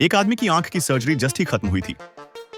एक आदमी की आंख की सर्जरी जस्ट ही खत्म हुई थी।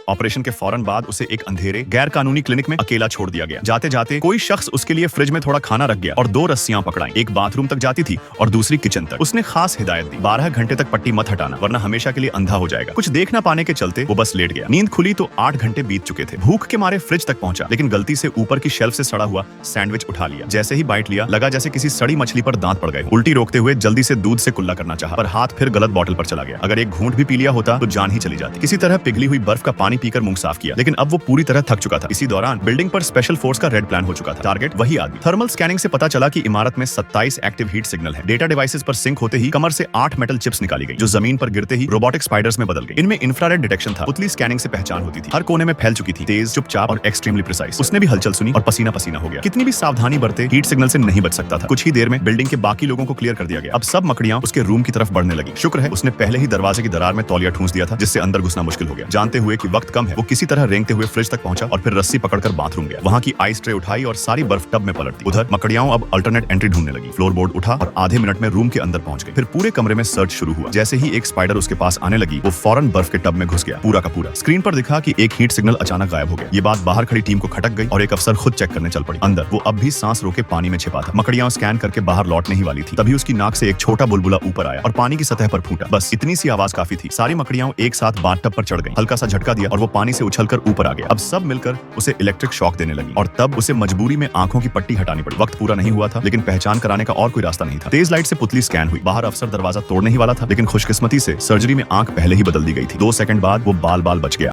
ऑपरेशन के फौरन बाद उसे एक अंधेरे गैर कानूनी क्लिनिक में अकेला छोड़ दिया गया। जाते जाते कोई शख्स उसके लिए फ्रिज में थोड़ा खाना रख गया और 2 रस्सियां पकड़ाई। एक बाथरूम तक जाती थी और दूसरी किचन तक। उसने खास हिदायत दी, 12 घंटे तक पट्टी मत हटाना वरना हमेशा के लिए अंधा हो जाएगा। कुछ देख ना पाने के चलते वो बस लेट गया। नींद खुली तो 8 घंटे बीत चुके थे। भूख के मारे फ्रिज तक पहुंचा, लेकिन गलती से ऊपर की शेल्फ से सड़ा हुआ सैंडविच उठा लिया। जैसे ही बाइट लिया, लगा जैसे किसी सड़ी मछली पर दांत पड़ गए। उल्टी रोकते हुए जल्दी से दूध से कुल्ला करना चाहा, पर हाथ फिर गलत बॉटल पर चला गया। अगर एक घूंट भी पी लिया होता तो जान ही चली जाती। किसी तरह पिघली हुई बर्फ का पानी पीकर मुंह साफ किया, लेकिन अब वो पूरी तरह थक चुका था। इसी दौरान बिल्डिंग पर स्पेशल फोर्स का रेड प्लान हो चुका था। टारगेट वही आदमी। थर्मल स्कैनिंग से पता चला कि इमारत में 27 एक्टिव हीट सिग्नल है। डेटा डिवाइसेस पर सिंक होते ही कमर से 8 मेटल चिप्स निकाली गई, जो जमीन पर गिरते ही रोबोटिक स्पाइडर्स में बदल गई। इनमें इंफ्रारेड डिटेक्शन था। उतली स्कैनिंग से पहचान होती थी। हर कोने में फैल चुकी थी, तेज, चुपचाप और एक्सट्रीमली प्रिसाइज। उसने भी हलचल सुनी और पसीना पसीना हो गया। कितनी भी सावधानी बरते, हीट सिग्नल से नहीं बच सकता था। कुछ ही देर में बिल्डिंग के बाकी लोगों को क्लियर कर दिया गया। अब सब मकड़ियां उसके रूम की तरफ बढ़ने लगी। शुक्र है उसने पहले ही दरवाजे की दरार में तौलिया ठूंस दिया था, जिससे अंदर घुसना मुश्किल हो गया। जानते हुए कि वक्त कम है, वो किसी तरह रेंगते हुए फ्रिज तक पहुंचा और फिर रस्सी पकड़कर बाथरूम गया। वहां की आइस ट्रे उठाई और सारी बर्फ टब में पलट दी। उधर मकड़ियाओं अब अल्टरनेट एंट्री ढूंढने लगी। फ्लोर बोर्ड उठा और आधे मिनट में रूम के अंदर पहुंच गए। फिर पूरे कमरे में सर्च शुरू हुआ। जैसे ही एक स्पाइडर उसके पास आने लगी, वो फौरन बर्फ के टब में घुस गया, पूरा का पूरा। स्क्रीन पर दिखा कि एक हीट सिग्नल अचानक गायब हो गया। ये बात बाहर खड़ी टीम को खटक गई और एक अफसर खुद चेक करने चल पड़ी। अंदर वो अब भी सांस रोके पानी में छिपा था। मकड़ियां स्कैन करके बाहर लौटने ही वाली थी, तभी उसकी नाक से एक छोटा बुलबुला ऊपर आया और पानी की सतह पर फूटा। बस इतनी सी आवाज काफी थी। सारी मकड़ियां एक साथ बाथ टब पर चढ़ गईं। हल्का सा झटका दिया और वो पानी से उछलकर ऊपर आ गया। अब सब मिलकर उसे इलेक्ट्रिक शॉक देने लगी और तब उसे मजबूरी में आंखों की पट्टी हटानी पड़ी। वक्त पूरा नहीं हुआ था, लेकिन पहचान कराने का और कोई रास्ता नहीं था। तेज लाइट से पुतली स्कैन हुई। बाहर अफसर दरवाजा तोड़ने ही वाला था, लेकिन खुशकिस्मती से सर्जरी में आंख पहले ही बदल दी गई थी। 2 सेकंड बाद वो बाल बाल बच गया।